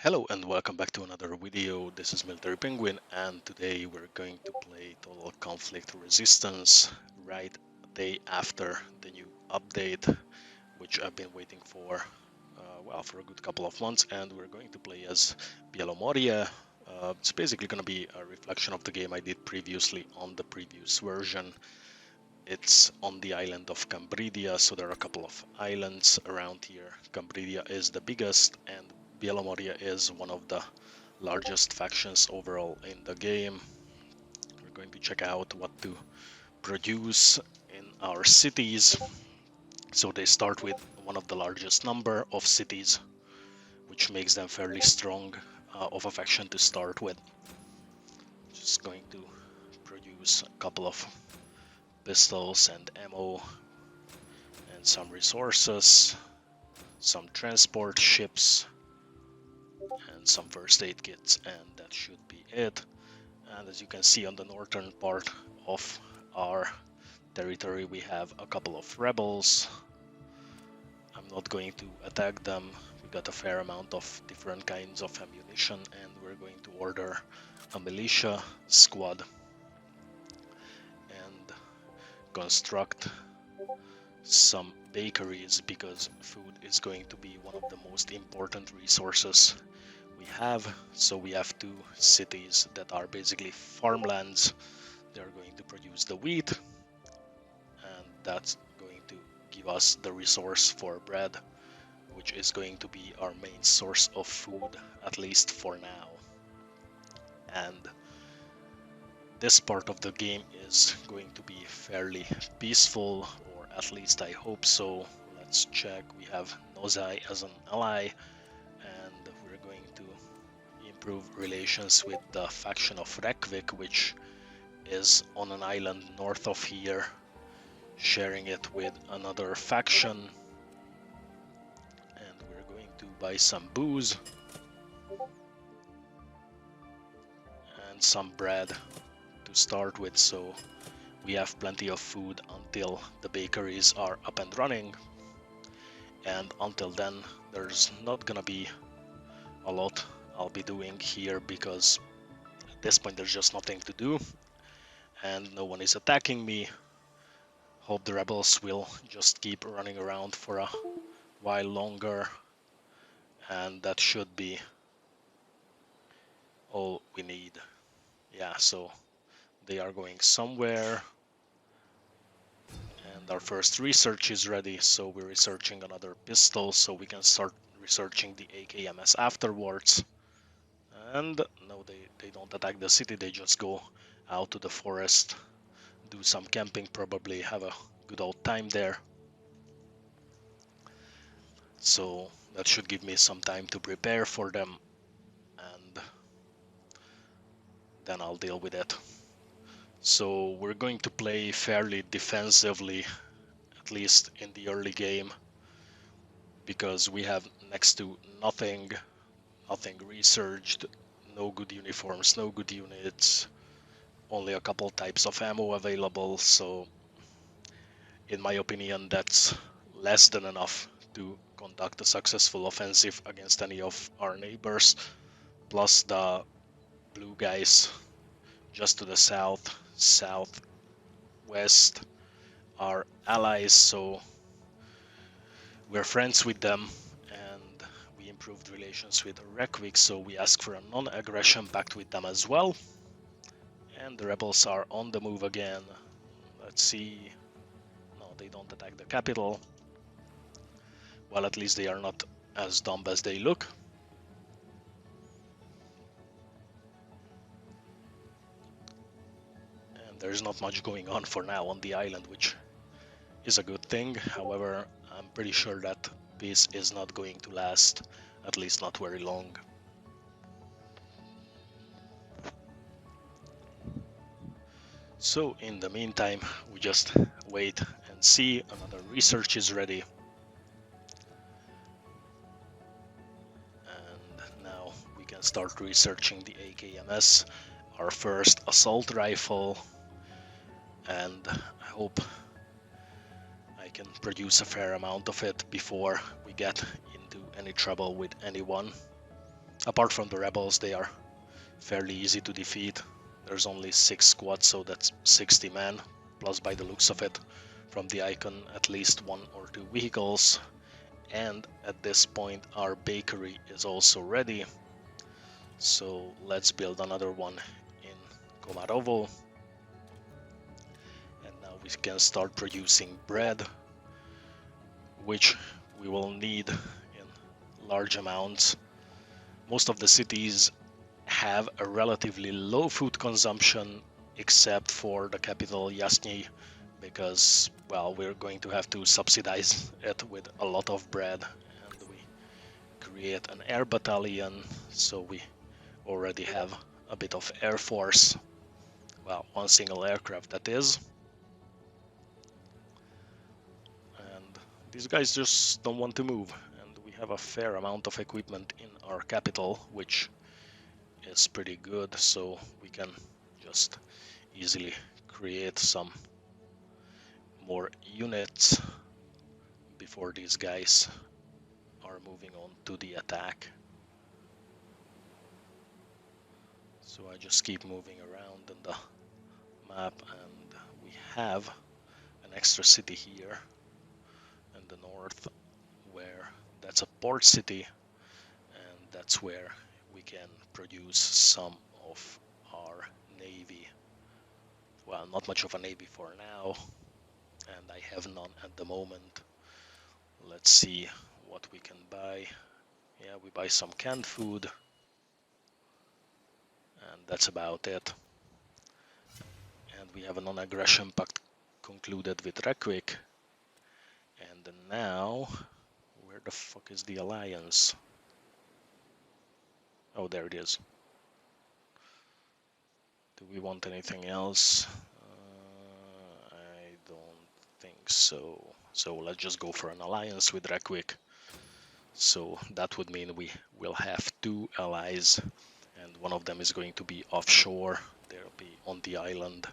Hello and welcome back to another video. This is Military Penguin and today we're going to play Total Conflict Resistance right a day after the new update, which I've been waiting for, for a good couple of months, and we're going to play as Belomorye. It's basically going to be a reflection of the game I did previously on the previous version. It's on the island of Cambridia, so there are a couple of islands around here. Cambridia is the biggest, and Belomorye is one of the largest factions overall in the game. We're going to check out what to produce in our cities. So they start with one of the largest number of cities, which makes them fairly strong of a faction to start with. Just going to produce a couple of pistols and ammo and some resources, some transport ships, and some first aid kits, and that should be it. And as you can see on the northern part of our territory, we have a couple of rebels. I'm not going to attack them. We got a fair amount of different kinds of ammunition, and we're going to order a militia squad and construct some bakeries, because food is going to be one of the most important resources we have. So we have two cities that are basically farmlands. They're going to produce the wheat, and that's going to give us the resource for bread, which is going to be our main source of food, at least for now. And this part of the game is going to be fairly peaceful, or at least I hope so. Let's check. We have Nozai as an ally, and we're going to improve relations with the faction of Reykjavik, which is on an island north of here, sharing it with another faction. And we're going to buy some booze and some bread to start with, so we have plenty of food until the bakeries are up and running. And until then, there's not gonna be a lot I'll be doing here, because at this point there's just nothing to do and no one is attacking me. Hope the rebels will just keep running around for a while longer, and that should be all we need. Yeah, so they are going somewhere, and our first research is ready, so we're researching another pistol so we can start researching the AKMS afterwards. And no, they don't attack the city, they just go out to the forest, do some camping, probably have a good old time there. So that should give me some time to prepare for them, and then I'll deal with it. So we're going to play fairly defensively, at least in the early game, because we have next to nothing researched, no good uniforms, no good units, only a couple types of ammo available. So in my opinion, that's less than enough to conduct a successful offensive against any of our neighbors. Plus the blue guys just to the southwest are allies, so we're friends with them, and we improved relations with Reykjavik, so we ask for a non-aggression pact with them as well. And the rebels are on the move again. Let's see. No, they don't attack the capital. Well, at least they are not as dumb as they look. And there's not much going on for now on the island, which is a good thing. However, I'm pretty sure that peace is not going to last, at least not very long. So in the meantime, we just wait and see. Another research is ready. And now we can start researching the AKMS, our first assault rifle. And I hope I can produce a fair amount of it before we get into any trouble with anyone. Apart from the rebels, they are fairly easy to defeat. There's only 6 squads, so that's 60 men, plus by the looks of it, from the icon, at least 1 or 2 vehicles. And at this point our bakery is also ready, so let's build another one in Komarovo, and now we can start producing bread, which we will need in large amounts. Most of the cities have a relatively low food consumption, except for the capital Yasny, because, well, we're going to have to subsidize it with a lot of bread, and we create an air battalion, so we already have a bit of air force. Well, one single aircraft, that is. And these guys just don't want to move, and we have a fair amount of equipment in our capital, which is pretty good, so we can just easily create some more units before these guys are moving on to the attack. So I just keep moving around in the map, and we have an extra city here in the north, where that's a port city, and that's where we can produce some of our navy. Well, not much of a navy for now, and I have none at the moment. Let's see what we can buy. Yeah, we buy some canned food, and that's about it. And we have a non-aggression pact concluded with Reykjavik. And now, where the fuck is the alliance? Oh, there it is. Do we want anything else? I don't think so. So let's just go for an alliance with Reykjavik. So that would mean we will have 2 allies, and one of them is going to be offshore. They'll be on the island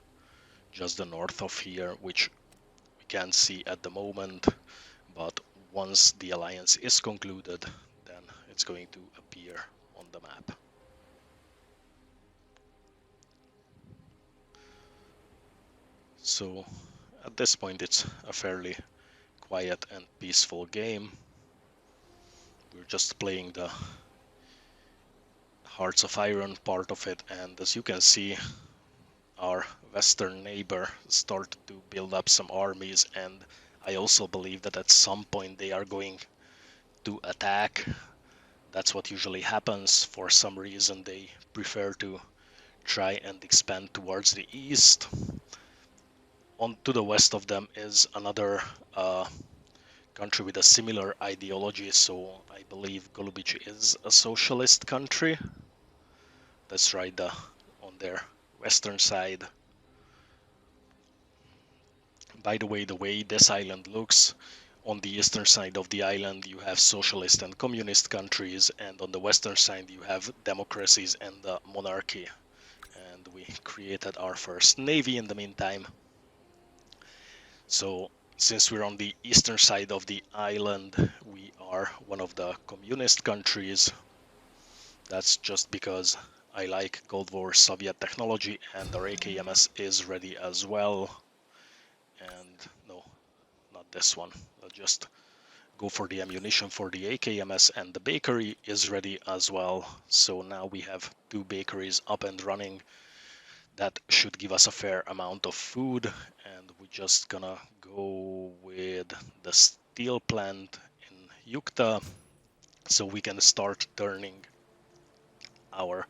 just the north of here, which we can't see at the moment, but once the alliance is concluded, then it's going to appear on the map. So at this point it's a fairly quiet and peaceful game. We're just playing the Hearts of Iron part of it, and as you can see, our western neighbor started to build up some armies, and I also believe that at some point they are going to attack. That's what usually happens. For some reason they prefer to try and expand towards the east. On to the west of them is another country with a similar ideology, so I believe Golubic is a socialist country. That's right, on their western side. By the way this island looks, on the eastern side of the island you have socialist and communist countries, and on the western side you have democracies and the monarchy. And we created our first navy in the meantime. So since we're on the eastern side of the island, we are one of the communist countries. That's just because I like Cold War Soviet technology, and our AKMS is ready as well. And no, not this one. I'll just go for the ammunition for the AKMS, and the bakery is ready as well. So now we have 2 bakeries up and running. That should give us a fair amount of food, and we're just gonna go with the steel plant in Yukta, so we can start turning our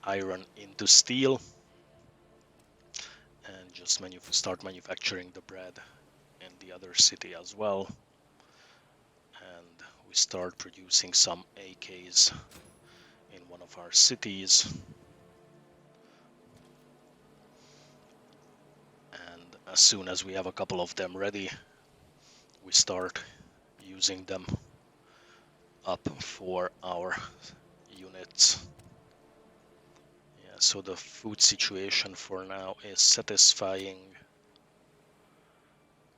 iron into steel, and just start manufacturing the bread in the other city as well. And we start producing some AKs in one of our cities. And as soon as we have a couple of them ready, we start using them up for our units. Yeah, so the food situation for now is satisfying,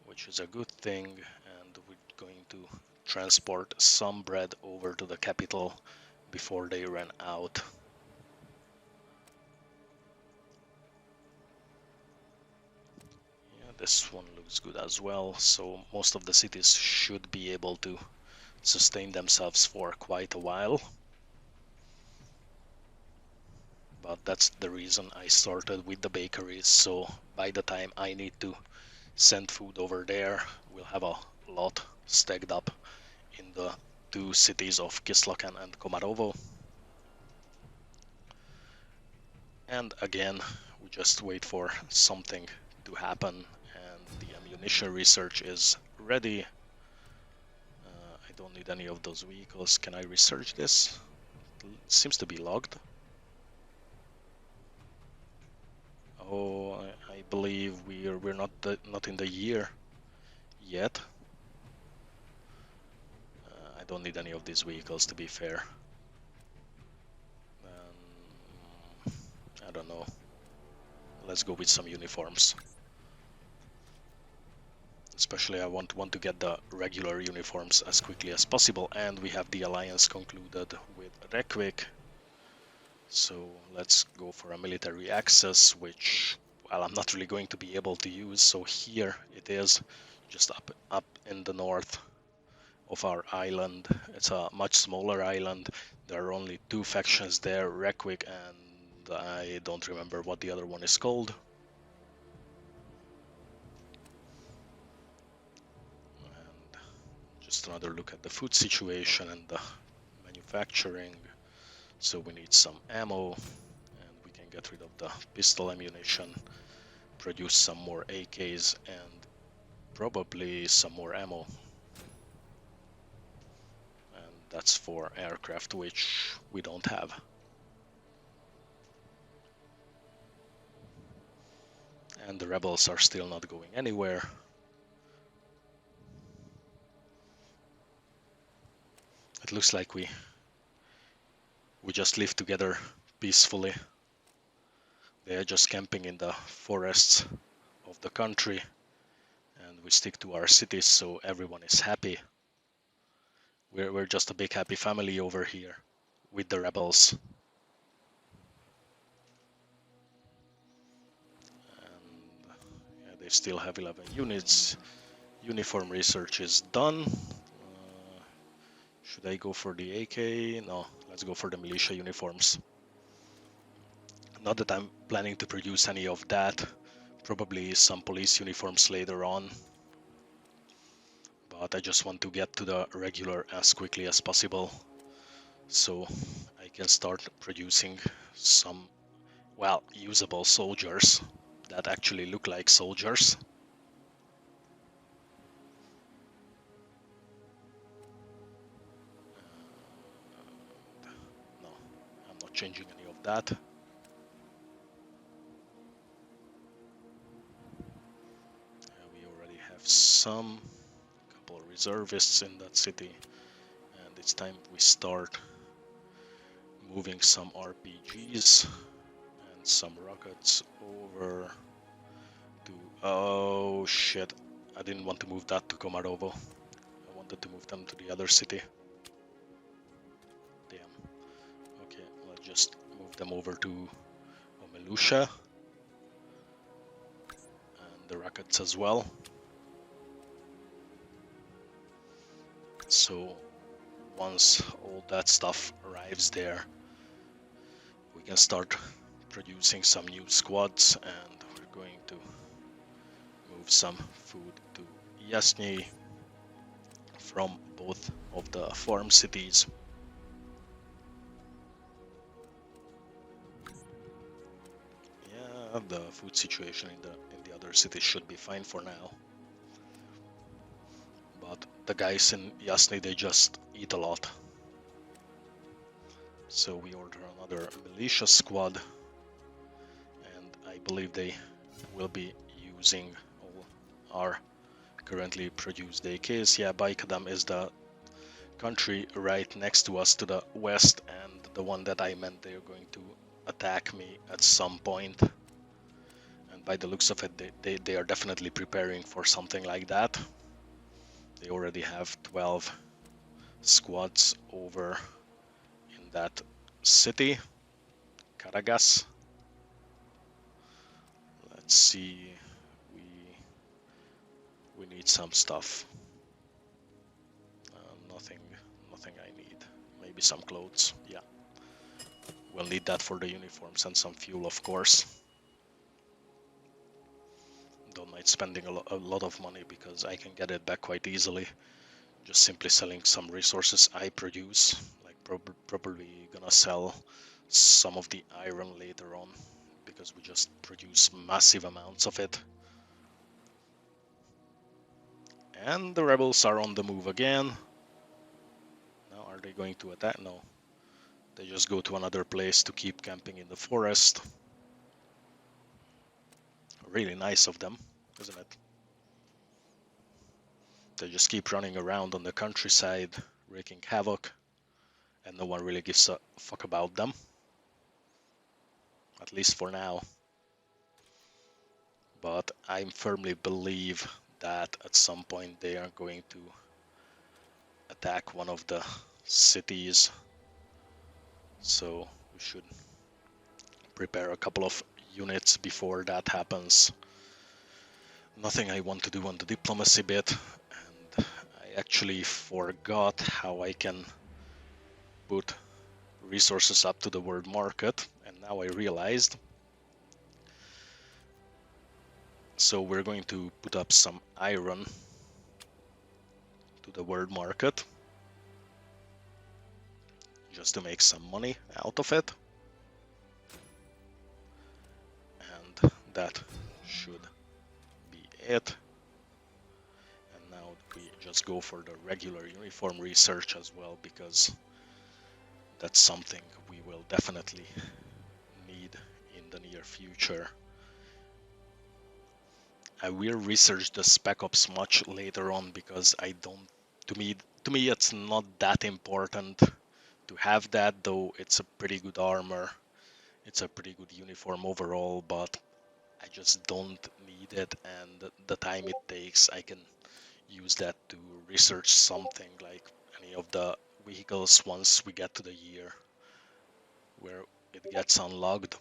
which is a good thing, and we're going to transport some bread over to the capital before they ran out. Yeah, this one looks good as well, so most of the cities should be able to sustain themselves for quite a while. But that's the reason I started with the bakeries, so by the time I need to send food over there, we'll have a lot stacked up in the two cities of Kislokan and Komarovo. And again, we just wait for something to happen, and the ammunition research is ready. I don't need any of those vehicles. Can I research this? It seems to be logged. Oh, I believe we're not in the year yet. I don't need any of these vehicles, to be fair. I don't know. Let's go with some uniforms. Especially I want to get the regular uniforms as quickly as possible, and we have the alliance concluded with Reykjavik. So let's go for a military access, which, well, I'm not really going to be able to use. So here it is, just up in the north of our island. It's a much smaller island. There are only two factions there, Reykjavik, and I don't remember what the other one is called. And just another look at the food situation and the manufacturing. So we need some ammo, and we can get rid of the pistol ammunition, produce some more AKs, and probably some more ammo. And that's for aircraft, which we don't have. And the rebels are still not going anywhere. It looks like we just live together peacefully. They are just camping in the forests of the country, and we stick to our cities, so everyone is happy. We're just a big happy family over here with the rebels. And yeah, they still have 11 units. Uniform research is done. Should I go for the AK? No, let's go for the militia uniforms. Not that I'm planning to produce any of that. Probably some police uniforms later on. But I just want to get to the regular as quickly as possible, so I can start producing some, well, usable soldiers that actually look like soldiers. No, I'm not changing any of that. We already have some couple of reservists in that city, and it's time we start moving some RPGs and some rockets over to... Oh shit, I didn't want to move that to Komarovo. I wanted to move them to the other city. Damn. Okay, let's just move them over to Omelusha. And the rockets as well. So once all that stuff arrives there, we can start producing some new squads, and we're going to move some food to Yasny from both of the farm cities. Yeah, the food situation in the other cities should be fine for now. But the guys in Yasny, they just eat a lot. So we order another militia squad, and I believe they will be using all our currently produced AKs. Yeah, Baikadam is the country right next to us to the west, and the one that I meant they're going to attack me at some point. And by the looks of it, they are definitely preparing for something like that. They already have 12 squads over in that city, Caracas. Let's see, we need some stuff. Nothing I need. Maybe some clothes. Yeah, we'll need that for the uniforms and some fuel, of course. Don't mind spending a lot of money because I can get it back quite easily. Just simply selling some resources I produce. Like probably gonna sell some of the iron later on because we just produce massive amounts of it. And the rebels are on the move again. Now are they going to attack? No. They just go to another place to keep camping in the forest. Really nice of them, isn't it? They just keep running around on the countryside, wreaking havoc, and no one really gives a fuck about them. At least for now. But I firmly believe that at some point they are going to attack one of the cities. So we should prepare a couple of units before that happens. Nothing I want to do on the diplomacy bit, and I actually forgot how I can put resources up to the world market, and now I realized. So we're going to put up some iron to the world market just to make some money out of it, and that should be it. And now we just go for the regular uniform research as well, because that's something we will definitely need in the near future. I will research the spec ops much later on because I don't. To me, it's not that important to have that, though it's a pretty good armor. It's a pretty good uniform overall, but I just don't need it, and the time it takes, I can use that to research something like any of the vehicles once we get to the year where it gets unlocked.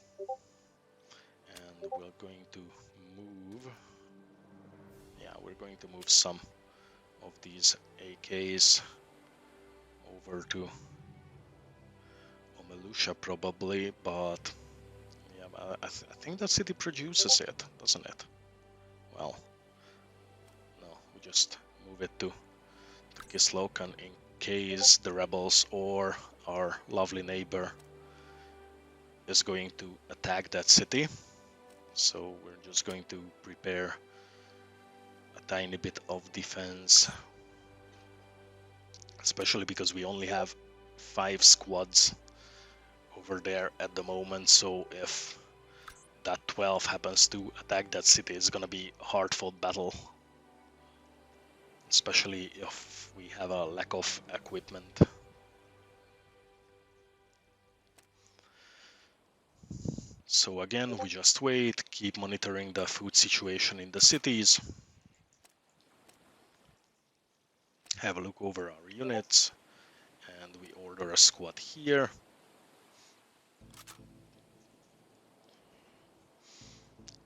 And we're going to move. Yeah, we're going to move some of these AKs over to Omelusha probably, but yeah, I think that city produces it, doesn't it? Well, no, we just move it to Kislokan in case the rebels or our lovely neighbor is going to attack that city. So we're just going to prepare a tiny bit of defense, especially because we only have 5 squads over there at the moment. So if that 12 happens to attack that city, it's gonna be a hard-fought battle, especially if we have a lack of equipment. So again, we just wait, keep monitoring the food situation in the cities, have a look over our units, and we order a squad here.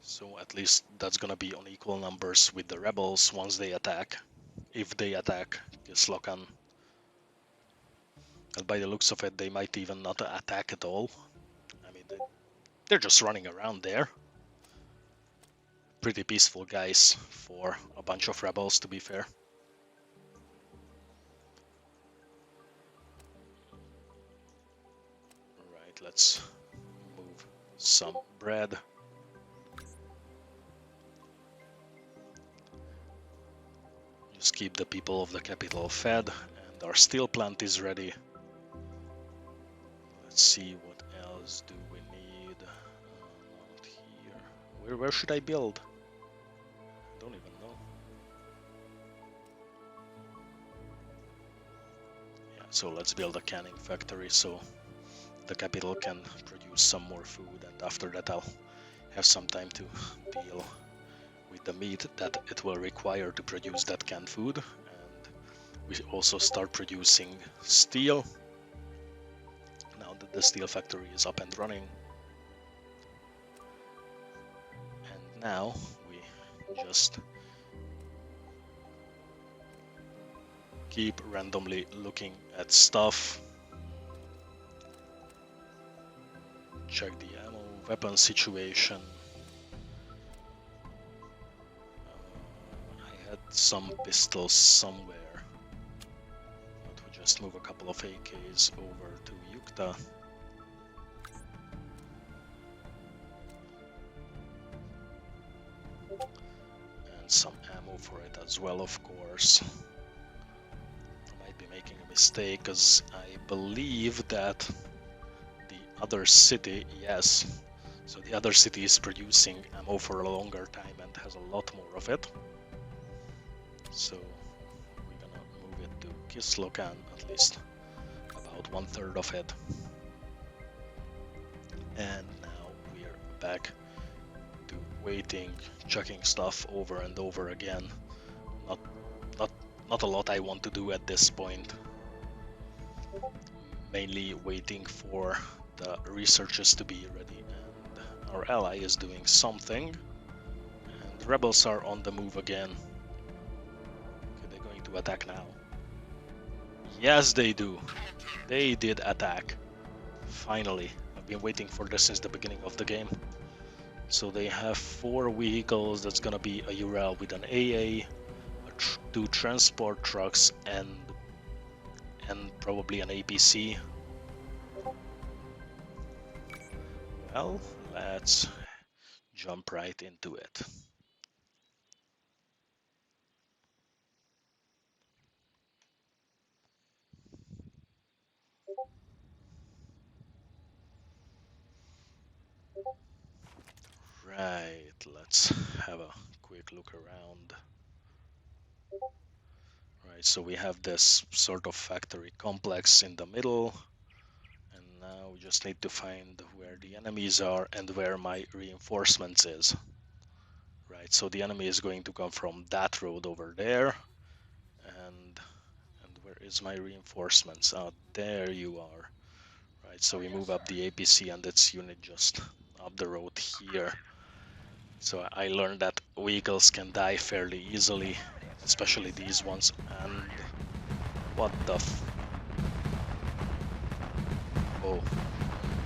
So at least that's gonna be on equal numbers with the rebels once they attack, if they attack Gislokan. And by the looks of it, they might even not attack at all. I mean, they're just running around there. Pretty peaceful guys for a bunch of rebels, to be fair. Right, let's move some bread. Just keep the people of the capital fed, and our steel plant is ready. Let's see, what else do we need? Not here. Where should I build? I don't even know. Yeah, so let's build a canning factory so the capital can produce some more food, and after that I'll have some time to deal with the meat that it will require to produce that canned food. And we also start producing steel. Now the steel factory is up and running. And now we just keep randomly looking at stuff. Check the ammo, weapon situation. I had some pistols somewhere. But we just move a couple of AKs over to Yukta. And some ammo for it as well, of course. I might be making a mistake, because I believe that the other city, yes, so the other city is producing ammo for a longer time and has a lot more of it. So we're gonna move it to Kislokan, at least about 1/3 of it. And now we're back to waiting, checking stuff over and over again. Not a lot I want to do at this point. Mainly waiting for the researchers to be ready, and our ally is doing something, and rebels are on the move again. Okay, they're going to attack now. Yes, they do. They did attack. Finally. I've been waiting for this since the beginning of the game. So they have 4 vehicles. That's gonna be a Ural with an AA, 2 transport trucks, and probably an APC. Well, let's jump right into it. Right, let's have a quick look around. Right, so we have this sort of factory complex in the middle, and now we just need to find where the enemies are and where my reinforcements is. Right, so the enemy is going to come from that road over there, and where is my reinforcements? Oh, there you are. Right, so we move up the APC and its unit just up the road here. So I learned that vehicles can die fairly easily, especially these ones. And what the oh,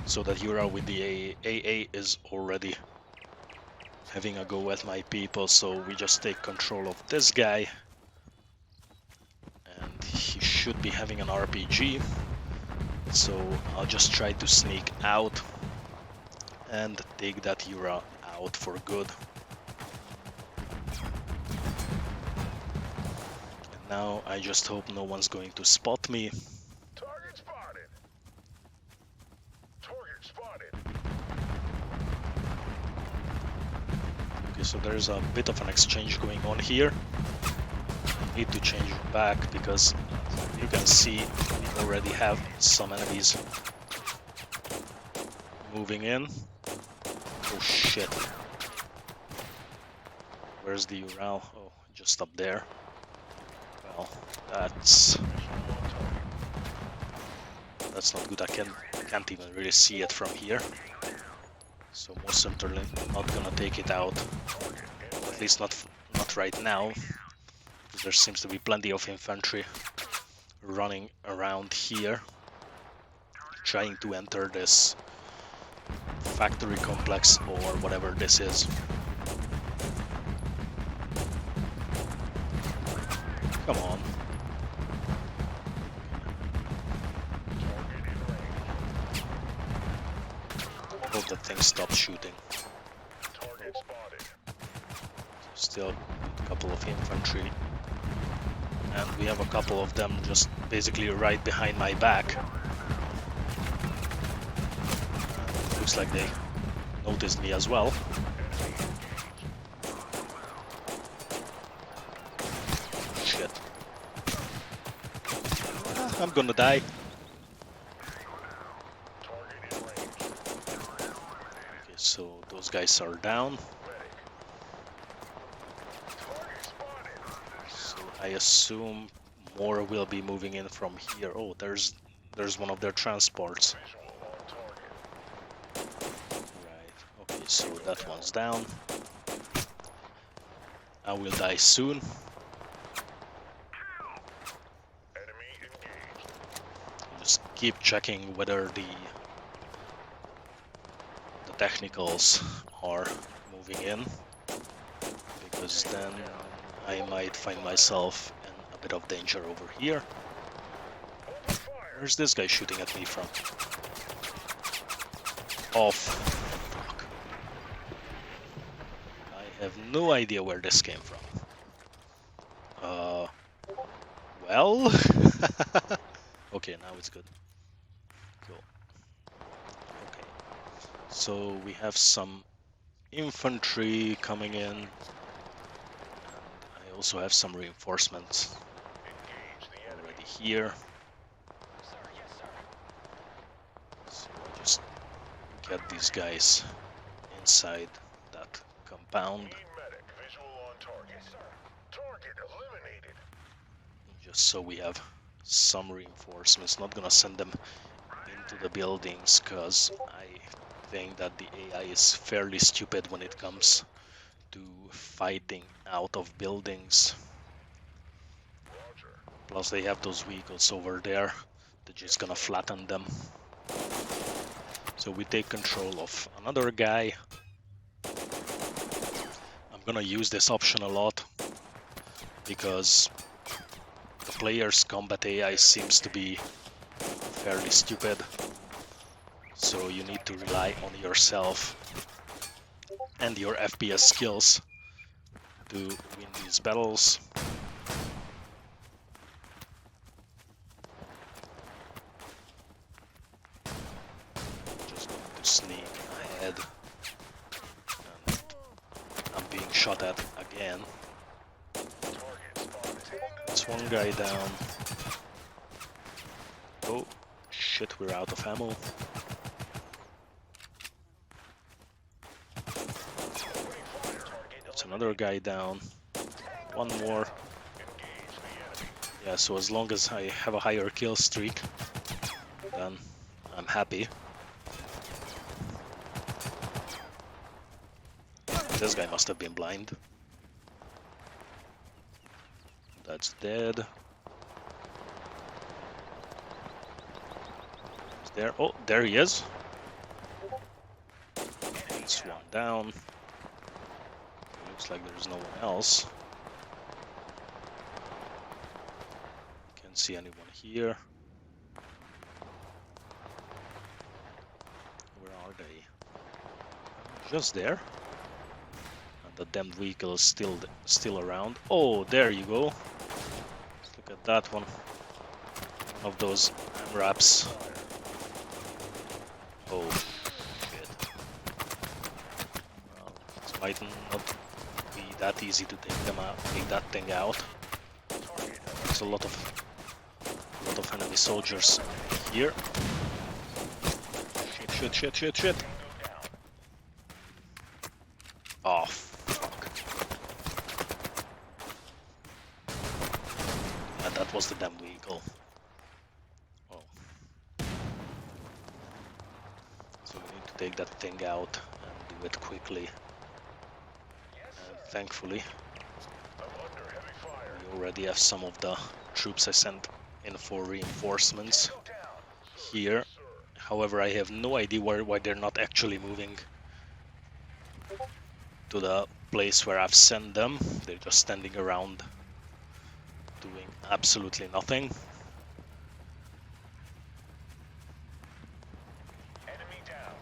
so that Yura with the AA is already having a go at my people, so we just take control of this guy. And he should be having an RPG, so I'll just try to sneak out and take that Yura out for good. And now I just hope no one's going to spot me. Target spotted. Target spotted. Okay, so there's a bit of an exchange going on here. I need to change back because you can see we already have some enemies moving in. Oh shit. Where's the Ural? Oh, just up there. Well, that's not good. I can't even really see it from here. So most certainly not gonna take it out. At least not right now. Because there seems to be plenty of infantry running around here, trying to enter this factory complex or whatever this is. Come on. Hope that thing stops shooting. Target spotted. Still a couple of infantry. And we have a couple of them just basically right behind my back. Looks like they noticed me as well. Shit. I'm gonna die. Okay, so those guys are down. So I assume more will be moving in from here. Oh, there's one of their transports. So that one's down. I will die soon. Enemy engaged. Just keep checking whether the technicals are moving in, because then I might find myself in a bit of danger over here. Open fire. Where's this guy shooting at me from? Off. Fuck. I have no idea where this came from. Well... Okay, now it's good. Cool. Okay. So we have some infantry coming in. And I also have some reinforcements Engage the enemy. already here. So I just get these guys inside that compound, Need medic. Visual on target. Yes, sir. Target eliminated. just so we have some reinforcements. Not gonna send them into the buildings, because I think that the AI is fairly stupid when it comes to fighting out of buildings. Roger. Plus they have those vehicles over there. They're just gonna flatten them. So we take control of another guy. I'm gonna use this option a lot, because the player's combat AI seems to be fairly stupid. So you need to rely on yourself and your FPS skills to win these battles. Just going to sneak ahead. And I'm being shot at again. Target spotted. There's one guy down. Oh, shit, we're out of ammo. That's another guy down. One more. Engage the enemy. Yeah, so as long as I have a higher kill streak, then I'm happy. This guy must have been blind. That's dead. Is there? Oh, there he is. That's one down. Looks like there's no one else. Can't see anyone here. Where are they? Just there. And the damned vehicle is still around. Oh, there you go. Let's look at that one. One of those MRAPs. Oh shit. Well, it might not be that easy to take that thing out. There's a lot of enemy soldiers here. Shit. Oh fuck. Yeah, that was the damn vehicle. Oh. So we need to take that thing out and do it quickly. And thankfully, I'm under heavy fire. we already have some of the troops I sent in for reinforcements Go down. here. Sir. However, I have no idea why they're not actually moving to the place where I've sent them. They're just standing around doing absolutely nothing. Enemy down.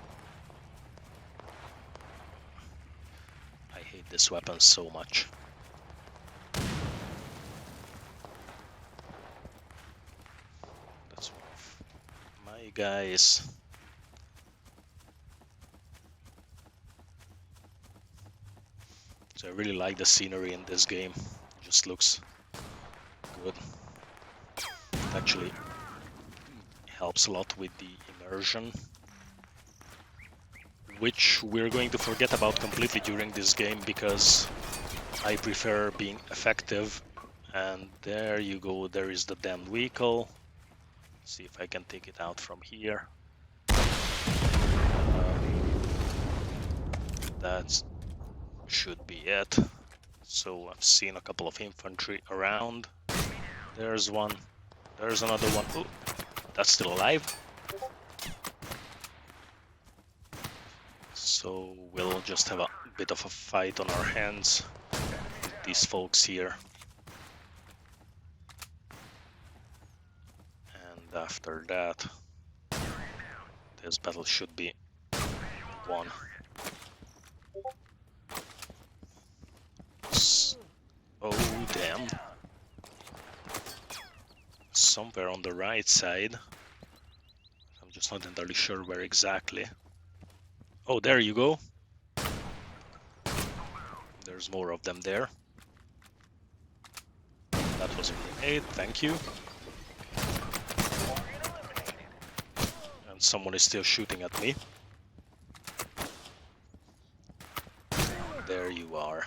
I hate this weapon so much. That's one of my guys. So I really like the scenery in this game. It just looks good. It actually helps a lot with the immersion, which we're going to forget about completely during this game, because I prefer being effective. And there you go, there is the damn vehicle. See if I can take it out from here. That should be it. So I've seen a couple of infantry around. There's one. There's another one. Oh, that's still alive. So we'll just have a bit of a fight on our hands with these folks here. And after that, this battle should be won. Oh, damn. Somewhere on the right side. I'm just not entirely sure where exactly. Oh, there you go. There's more of them there. That was a grenade, thank you. And someone is still shooting at me. There you are.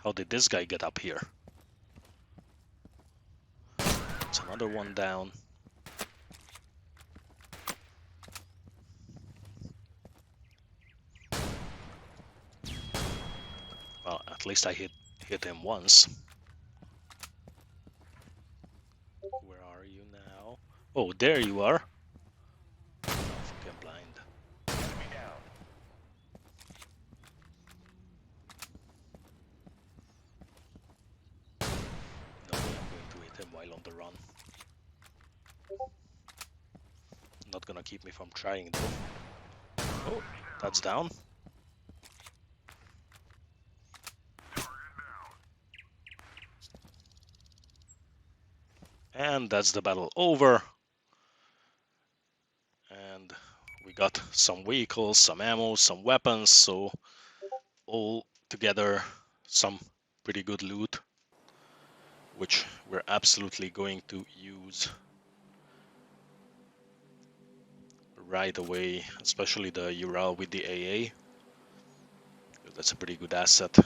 How did this guy get up here? It's another one down. Well, at least I hit him once. Where are you now? Oh, there you are. Oh, fucking blind. Enemy down. No way I'm going to hit him while on the run. Not gonna keep me from trying though. Oh, that's down. And that's the battle over. And we got some vehicles, some ammo, some weapons, so all together some pretty good loot, which we're absolutely going to use right away, especially the Ural with the AA. That's a pretty good asset.